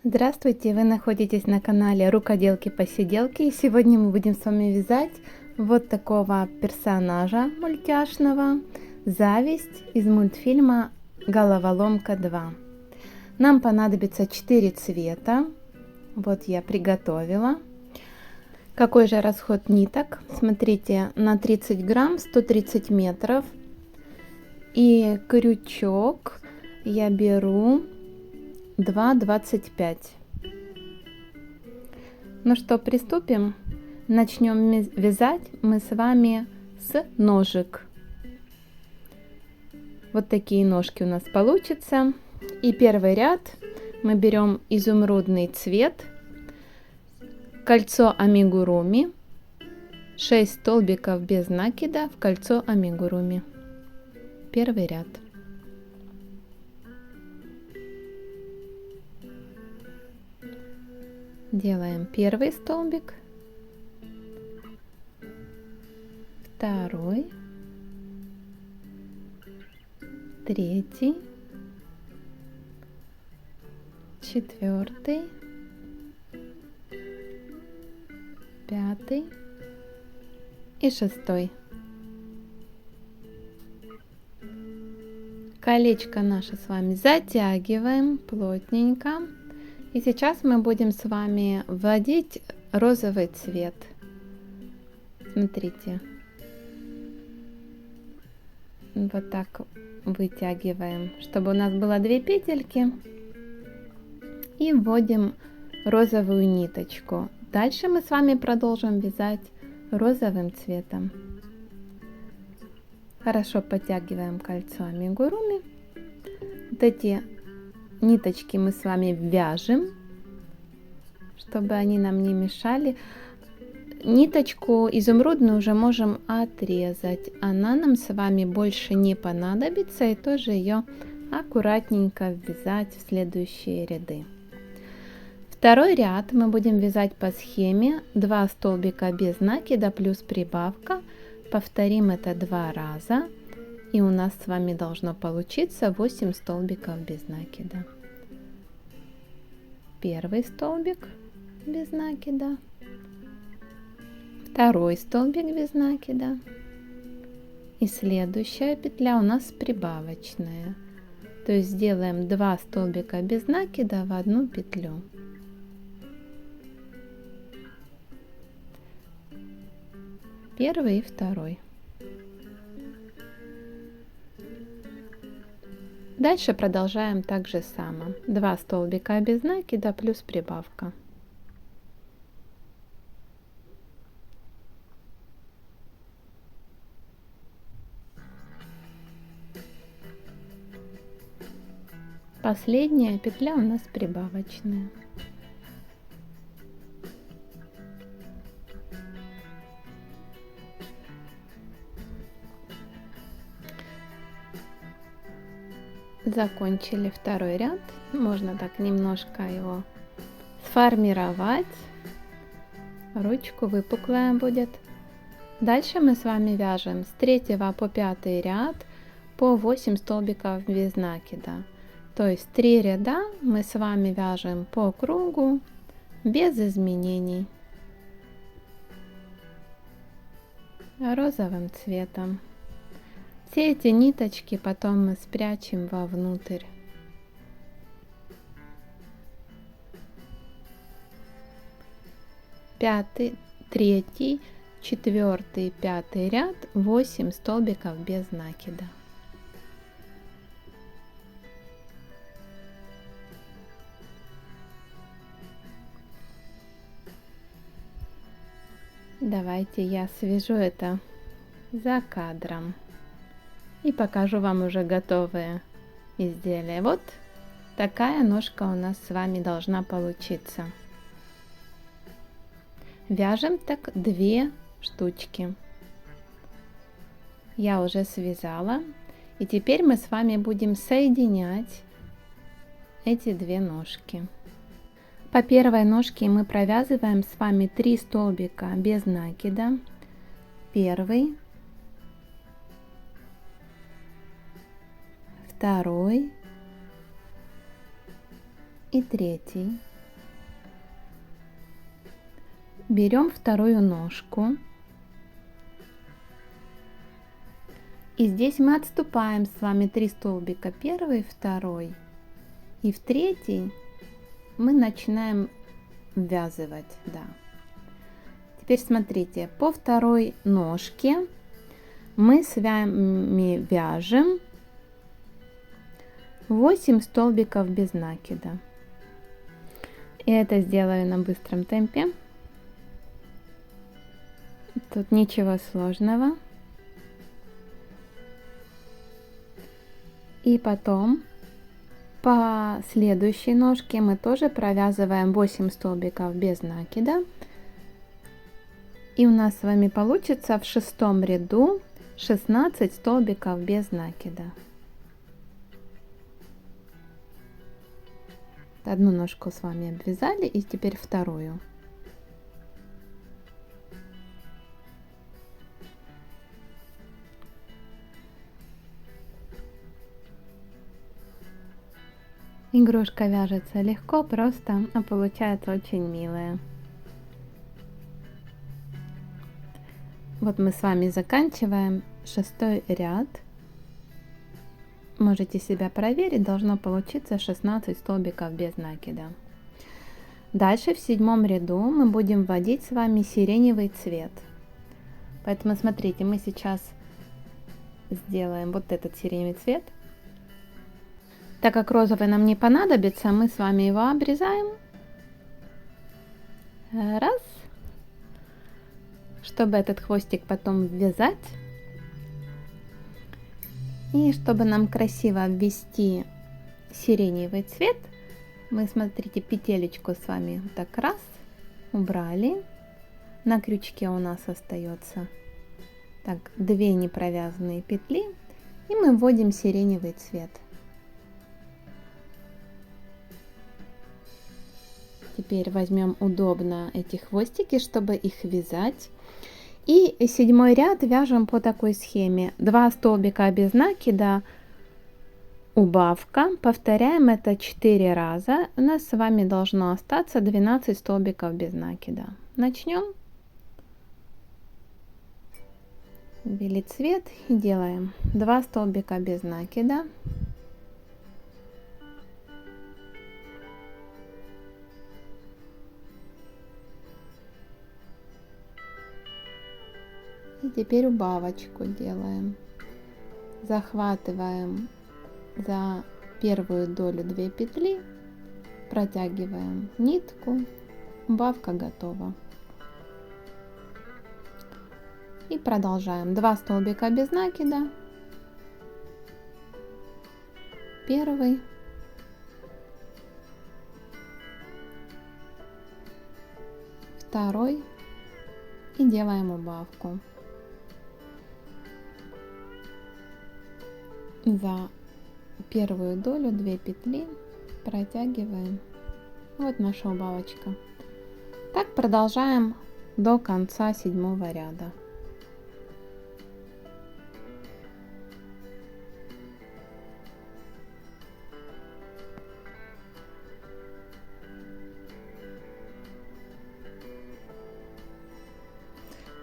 Здравствуйте, вы находитесь на канале Рукоделки-посиделки, и сегодня мы будем с вами вязать вот такого персонажа мультяшного, Зависть из мультфильма Головоломка 2. Нам понадобится 4 цвета, вот я приготовила. Какой же расход ниток? Смотрите, на 30 грамм 130 метров, и крючок я беру 2,25. Ну что, приступим. Начнем вязать мы с вами с ножек. Вот такие ножки у нас получится. И первый ряд мы берем изумрудный цвет, кольцо амигуруми, 6 столбиков без накида в кольцо амигуруми. Первый ряд. Делаем первый столбик, второй, третий, четвертый, пятый и шестой. Колечко наше с вами затягиваем плотненько. И сейчас мы будем с вами вводить розовый цвет. Смотрите. Вот так вытягиваем, чтобы у нас было 2 петельки. И вводим розовую ниточку. Дальше мы с вами продолжим вязать розовым цветом. Хорошо подтягиваем кольцо амигуруми. Вот эти ниточки мы с вами вяжем, чтобы они нам не мешали. Ниточку изумрудную уже можем отрезать. Она нам с вами больше не понадобится, и тоже ее аккуратненько ввязать в следующие ряды. Второй ряд мы будем вязать по схеме 2 столбика без накида плюс прибавка. Повторим это 2 раза. И у нас с вами должно получиться 8 столбиков без накида. Первый столбик без накида, второй столбик без накида, и следующая петля у нас прибавочная. То есть делаем 2 столбика без накида в одну петлю. Первый и второй. Дальше продолжаем так же само. 2 столбика без накида плюс прибавка. Последняя петля у нас прибавочная. Закончили второй ряд. Можно так немножко его сформировать. Ручку выпуклая будет. Дальше мы с вами вяжем с 3 по 5 ряд по 8 столбиков без накида. То есть 3 ряда мы с вами вяжем по кругу без изменений розовым цветом. Все эти ниточки потом мы спрячем вовнутрь. Пятый, третий, четвертый, пятый ряд, 8 столбиков без накида. Давайте я свяжу это за кадром и покажу вам уже готовые изделия. Вот такая ножка у нас с вами должна получиться. Вяжем так 2 штучки. Я уже связала, и теперь мы с вами будем соединять эти 2 ножки. По первой ножке мы провязываем с вами 3 столбика без накида. Первый, второй и третий. берем вторую ножку. И здесь мы отступаем с вами 3 столбика, первый, второй. И в третий мы начинаем ввязывать, да. Теперь смотрите, по второй ножке мы с вами вяжем 8 столбиков без накида. И это сделаю на быстром темпе. Тут ничего сложного. И потом по следующей ножке мы тоже провязываем 8 столбиков без накида. И у нас с вами получится в 6-м ряду 16 столбиков без накида. Одну ножку с вами обвязали, и теперь вторую. Игрушка вяжется легко, просто, а получается очень милая. Вот мы с вами заканчиваем 6-й ряд. Можете себя проверить, должно получиться 16 столбиков без накида. Дальше в 7-м ряду мы будем вводить с вами сиреневый цвет. Поэтому смотрите, мы сейчас сделаем вот этот сиреневый цвет. Так как розовый нам не понадобится, мы с вами его обрезаем. Раз. Чтобы этот хвостик потом ввязать. И чтобы нам красиво обвести сиреневый цвет, мы, смотрите, петелечку с вами вот так раз убрали. На крючке у нас остается так 2 непровязанные петли. И мы вводим сиреневый цвет. Теперь возьмем удобно эти хвостики, чтобы их вязать. И 7-й ряд вяжем по такой схеме. 2 столбика без накида, убавка. Повторяем это 4 раза. У нас с вами должно остаться 12 столбиков без накида. Начнем. Ввели цвет и делаем 2 столбика без накида. И теперь убавочку делаем. Захватываем за первую долю 2 петли, протягиваем нитку, убавка готова. И продолжаем. 2 столбика без накида. Первый. Второй. И делаем убавку. За первую долю 2 петли протягиваем. Вот наша убавочка. Так продолжаем до конца 7-го ряда.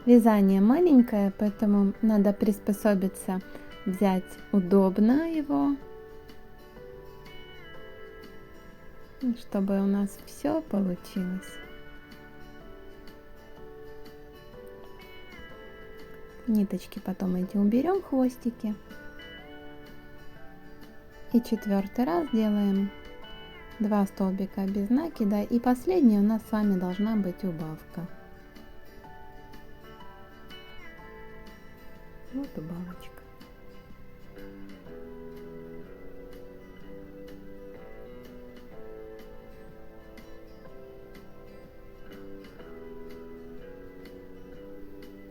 Вязание маленькое, поэтому надо приспособиться, взять удобно его, чтобы у нас все получилось. Ниточки потом эти уберем, хвостики. И 4-й раз делаем 2 столбика без накида, и последний у нас с вами должна быть убавка. Вот убавочка.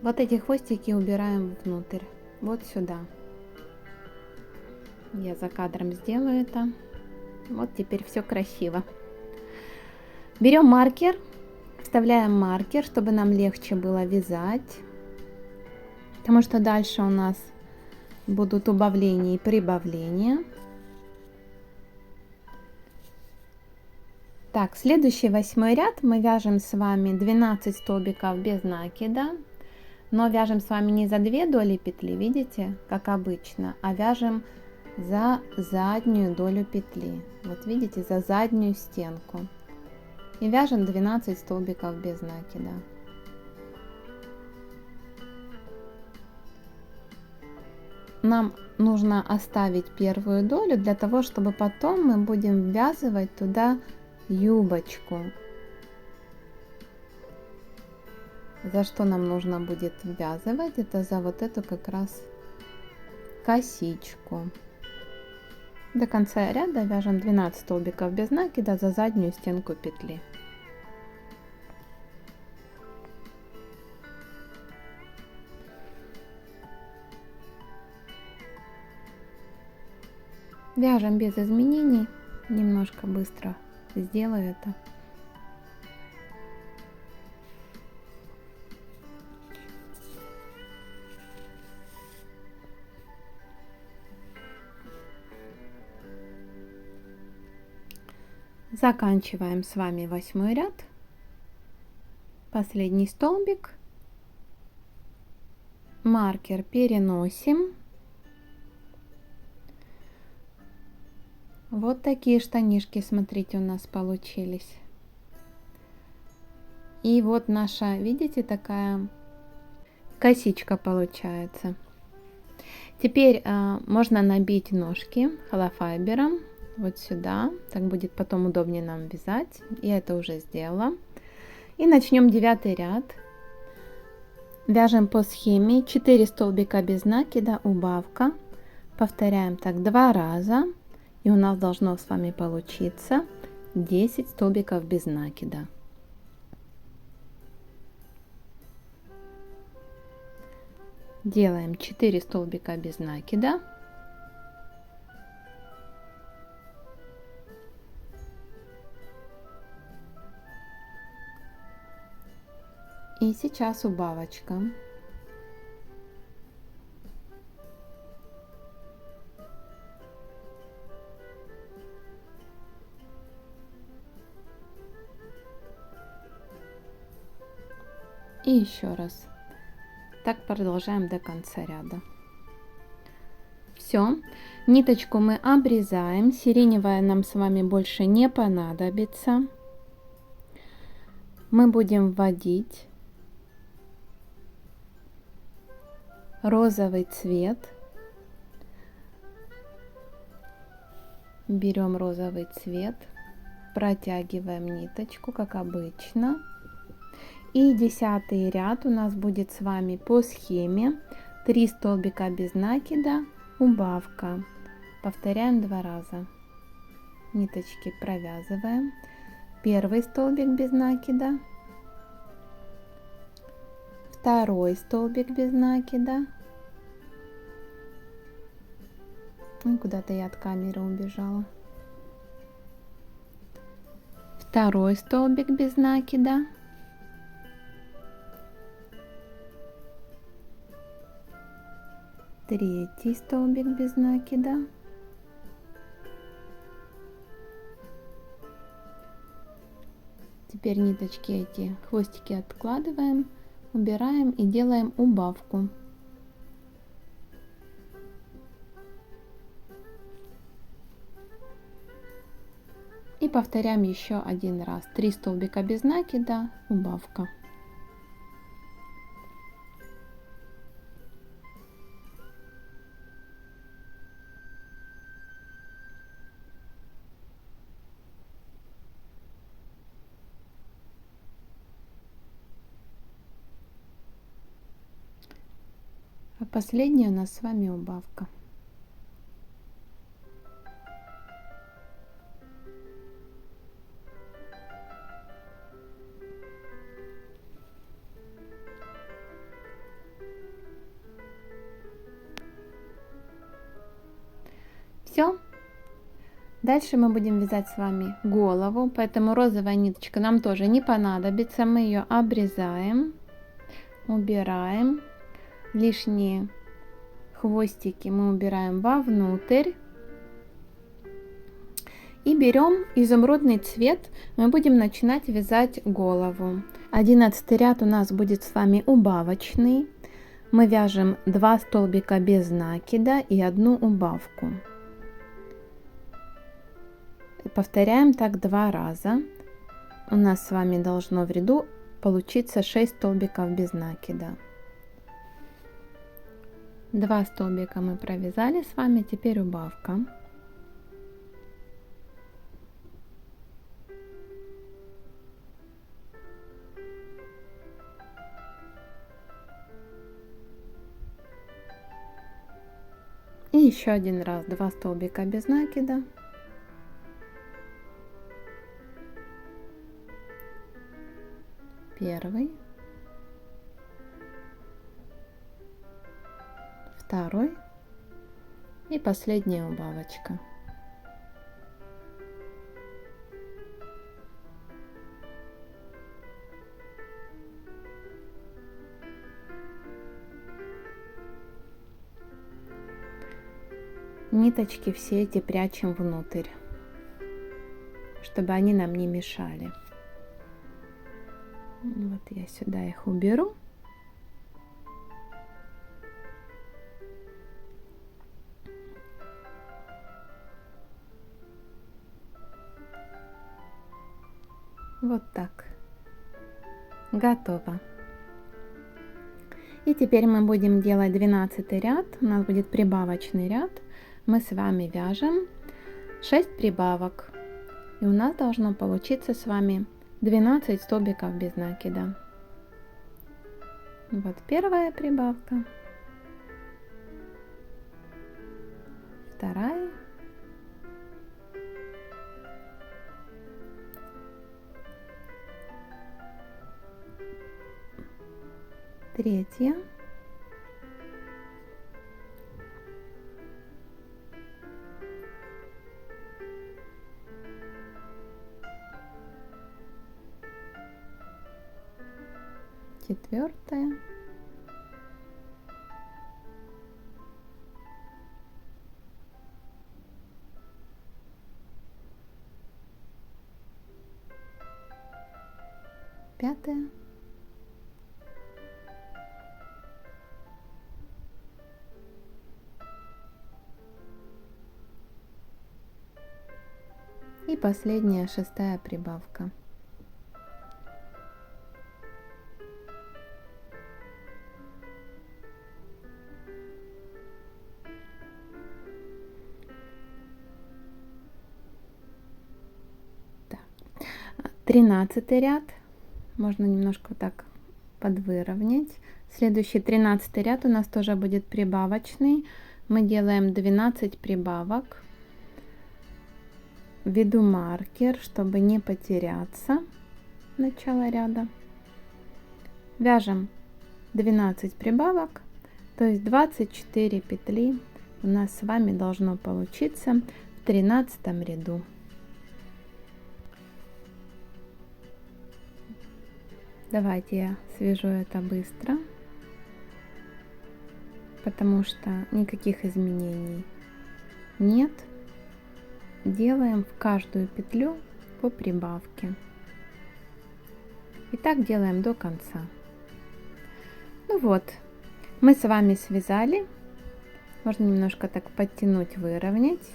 Вот эти хвостики убираем внутрь, вот сюда. Я за кадром сделаю это. Вот теперь все красиво. Берем маркер, вставляем маркер, чтобы нам легче было вязать. Потому что дальше у нас будут убавления и прибавления. Так, следующий 8 ряд мы вяжем с вами 12 столбиков без накида, но вяжем с вами не за 2 доли петли, видите, как обычно, а вяжем за заднюю долю петли. Вот видите, за заднюю стенку. И вяжем 12 столбиков без накида. Нам нужно оставить первую долю для того, чтобы потом мы будем ввязывать туда юбочку. За что нам нужно будет ввязывать? Это за вот эту как раз косичку. До конца ряда вяжем 12 столбиков без накида за заднюю стенку петли. Вяжем без изменений, немножко быстро сделаю это. Заканчиваем с вами 8 ряд, последний столбик, маркер переносим. Вот такие штанишки, смотрите, у нас получились. И вот наша, видите, такая косичка получается. Теперь можно набить ножки холофайбером вот сюда, так будет потом удобнее нам вязать. Я это уже сделала. И начнем 9 ряд. Вяжем по схеме 4 столбика без накида, убавка. Повторяем так 2 раза. И у нас должно с вами получиться 10 столбиков без накида. Делаем 4 столбика без накида. И сейчас убавочка. И еще раз. Так продолжаем до конца ряда. Все. Ниточку мы обрезаем. Сиреневая нам с вами больше не понадобится. Мы будем вводить розовый цвет. Берем розовый цвет, протягиваем ниточку, как обычно. И 10 ряд у нас будет с вами по схеме 3 столбика без накида, убавка. Повторяем 2 раза. Ниточки провязываем. Первый столбик без накида, второй столбик без накида. Куда-то я от камеры убежала. Второй столбик без накида. Третий столбик без накида. Теперь ниточки эти, хвостики откладываем, убираем и делаем убавку. И повторяем еще один раз. 3 столбика без накида, убавка. А последняя у нас с вами убавка. Все. Дальше мы будем вязать с вами голову, поэтому розовая ниточка нам тоже не понадобится. Мы ее обрезаем, убираем. Лишние хвостики мы убираем вовнутрь. И берем изумрудный цвет, мы будем начинать вязать голову. 11 ряд у нас будет с вами убавочный. Мы вяжем 2 столбика без накида и 1 убавку. Повторяем так 2 раза. У нас с вами должно в ряду получиться 6 столбиков без накида. 2 столбика мы провязали с вами, теперь убавка. И еще один раз 2 столбика без накида. Первый, второй и последняя убавочка. Ниточки все эти прячем внутрь, чтобы они нам не мешали. Вот я сюда их уберу. Вот так. Готово. И теперь мы будем делать 12 ряд. У нас будет прибавочный ряд. Мы с вами вяжем 6 прибавок. И у нас должно получиться с вами 12 столбиков без накида. Вот первая прибавка, вторая, третья, четвертая, пятая, и последняя, шестая прибавка. Так. 13 ряд. Можно немножко вот так подвыровнять. Следующий 13 ряд у нас тоже будет прибавочный. Мы делаем 12 прибавок. Введу маркер, чтобы не потеряться. Начало ряда. Вяжем 12 прибавок, то есть 24 петли у нас с вами должно получиться в 13 ряду. Давайте я свяжу это быстро, потому что никаких изменений нет. Делаем в каждую петлю по прибавке. И так делаем до конца. Ну вот, мы с вами связали. Можно немножко так подтянуть, выровнять.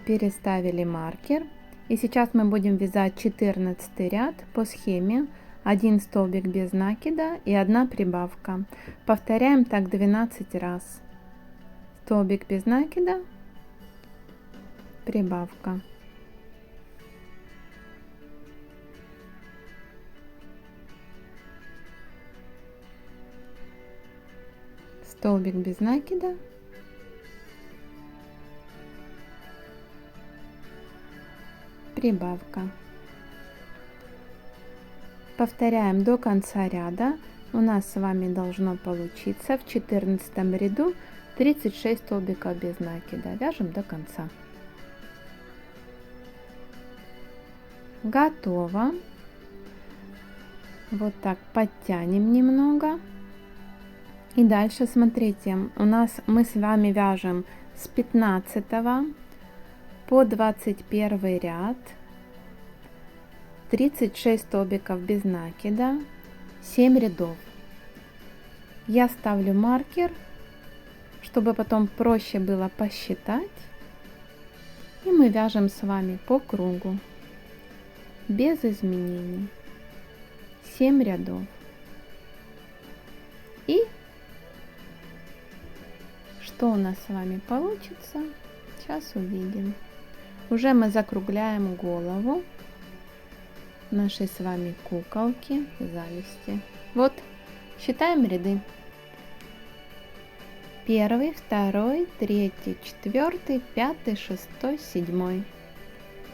Переставили маркер. И сейчас мы будем вязать 14 ряд по схеме. 1 столбик без накида и 1 прибавка. Повторяем так 12 раз. Столбик без накида, прибавка. Столбик без накида, прибавка. Повторяем до конца ряда. У нас с вами должно получиться в 14 ряду 36 столбиков без накида. Вяжем до конца. Готово. Вот так подтянем немного. И дальше смотрите, у нас мы с вами вяжем с 15 по 21 ряд, 36 столбиков без накида, 7 рядов. Я ставлю маркер, чтобы потом проще было посчитать. И мы вяжем с вами по кругу, без изменений, 7 рядов. И что у нас с вами получится, сейчас увидим. Уже мы закругляем голову нашей с вами куколки зависти. Вот, считаем ряды. 1, 2, 3, 4, 5, 6, 7.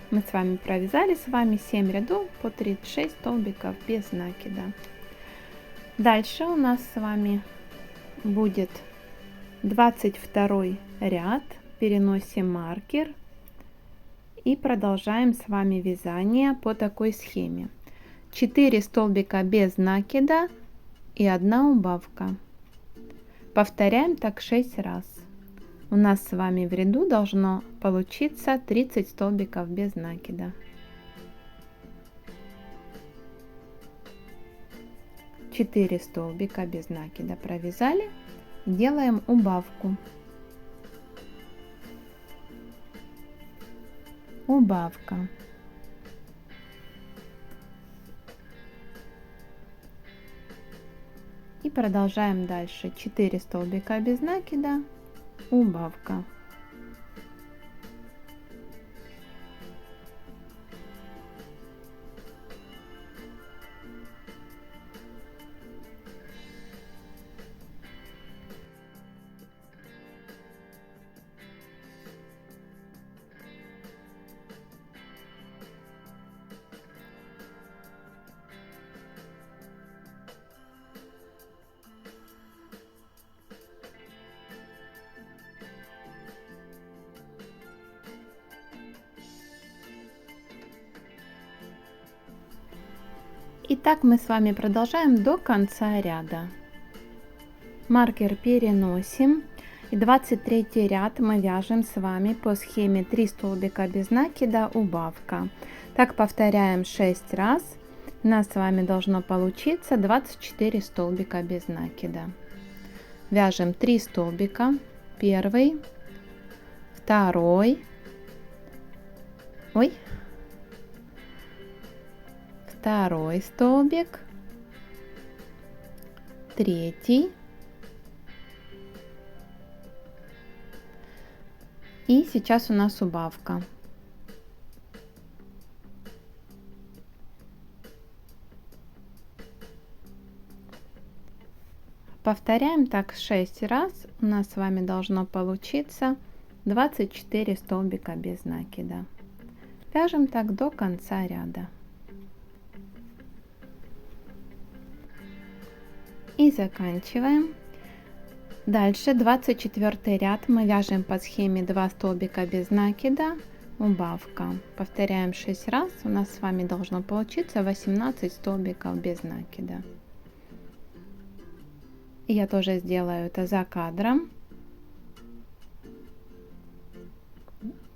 Мы с вами провязали 7 рядов по 36 столбиков без накида. Дальше у нас с вами будет 22 ряд. Переносим маркер и продолжаем с вами вязание по такой схеме. 4 столбика без накида и 1 убавка. Повторяем так 6 раз. У нас с вами в ряду должно получиться 30 столбиков без накида. 4 столбика без накида провязали. Делаем убавку. Убавка. И продолжаем дальше. 4 столбика без накида, убавка. И так мы с вами продолжаем до конца ряда. Маркер переносим. И 23 ряд мы вяжем с вами по схеме 3 столбика без накида, убавка. Так повторяем 6 раз. У нас с вами должно получиться 24 столбика без накида. Вяжем 3 столбика. 1, 2, второй столбик, 3 и сейчас у нас убавка. Повторяем так 6 раз. У нас с вами должно получиться 24 столбика без накида. Вяжем так до конца ряда. И заканчиваем. Дальше 24 ряд мы вяжем по схеме 2 столбика без накида, убавка. Повторяем 6 раз. У нас с вами должно получиться 18 столбиков без накида. И я тоже сделаю это за кадром.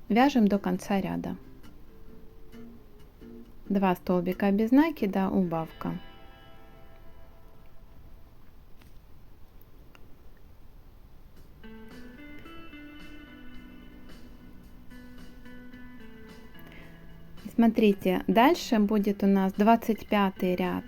Вяжем до конца ряда. 2 столбика без накида, убавка. Смотрите, дальше будет у нас 25 ряд.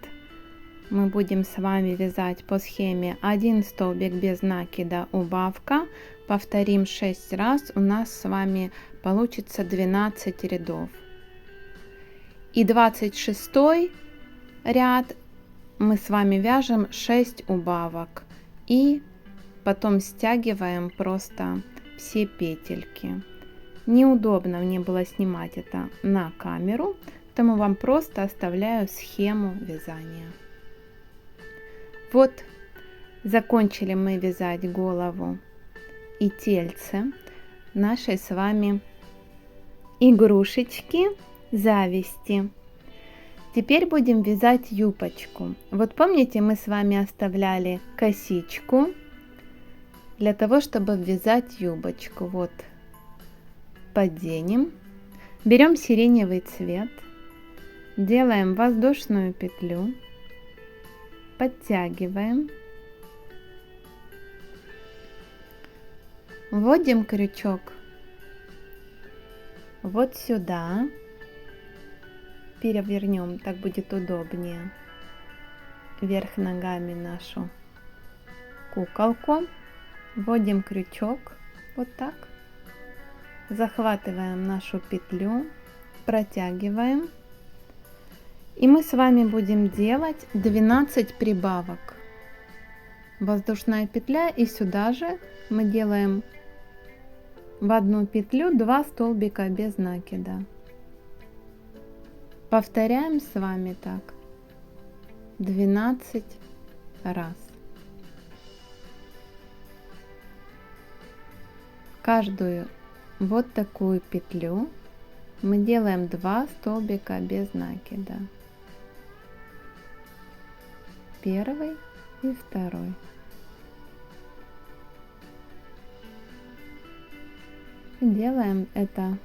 Мы будем с вами вязать по схеме 1 столбик без накида, убавка. Повторим 6 раз. У нас с вами получится 12 рядов. И 26 ряд мы с вами вяжем 6 убавок. И потом стягиваем просто все петельки. Неудобно мне было снимать это на камеру, поэтому вам просто оставляю схему вязания. Вот, закончили мы вязать голову и тельце нашей с вами игрушечки зависти. Теперь будем вязать юбочку. Вот помните, мы с вами оставляли косичку для того, чтобы вязать юбочку. Вот. Подденем Берем сиреневый цвет, делаем воздушную петлю, подтягиваем, вводим крючок вот сюда, перевернем, так будет удобнее, вверх ногами нашу куколку, вводим крючок вот так, захватываем нашу петлю, протягиваем, и мы с вами будем делать 12 прибавок. Воздушная петля, и сюда же мы делаем в одну петлю 2 столбика без накида. Повторяем с вами так 12 раз. Каждую вот такую петлю мы делаем 2 столбика без накида. Первый и второй. И делаем это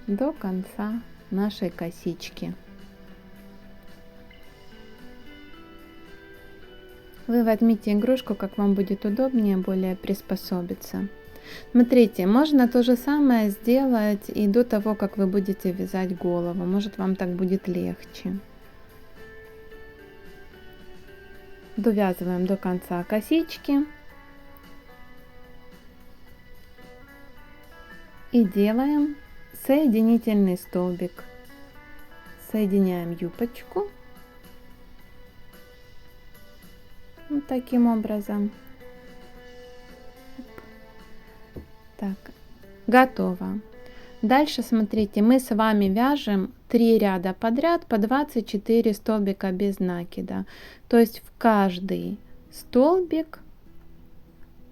до конца нашей косички. Вы возьмите игрушку, как вам будет удобнее, более приспособиться. Смотрите, можно то же самое сделать и до того, как вы будете вязать голову. Может, вам так будет легче. Довязываем до конца косички. И делаем соединительный столбик. Соединяем юбочку. Вот таким образом. Так, готово. Дальше смотрите, мы с вами вяжем 3 ряда подряд по 24 столбика без накида. То есть в каждый столбик,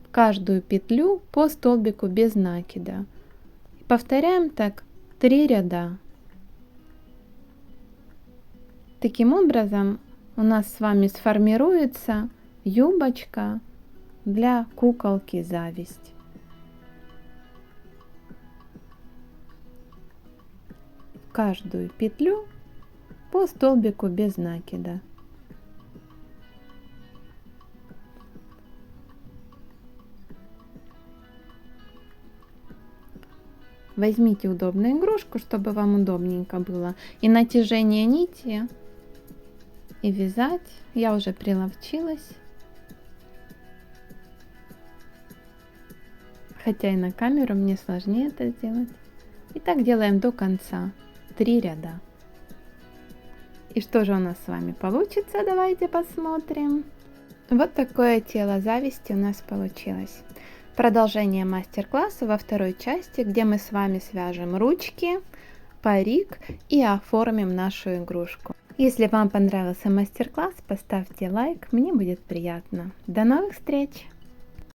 в каждую петлю по столбику без накида. Повторяем так 3 ряда. Таким образом у нас с вами сформируется юбочка для куколки Зависть. В каждую петлю по столбику без накида. Возьмите удобную игрушку, чтобы вам удобненько было. И натяжение нити, и вязать. Я уже приловчилась. Хотя и на камеру мне сложнее это сделать. И так делаем до конца. 3 ряда. И что же у нас с вами получится? Давайте посмотрим. Вот такое тело Зависти у нас получилось. Продолжение мастер-класса во второй части, где мы с вами свяжем ручки, парик и оформим нашу игрушку. Если вам понравился мастер-класс, поставьте лайк, мне будет приятно. До новых встреч!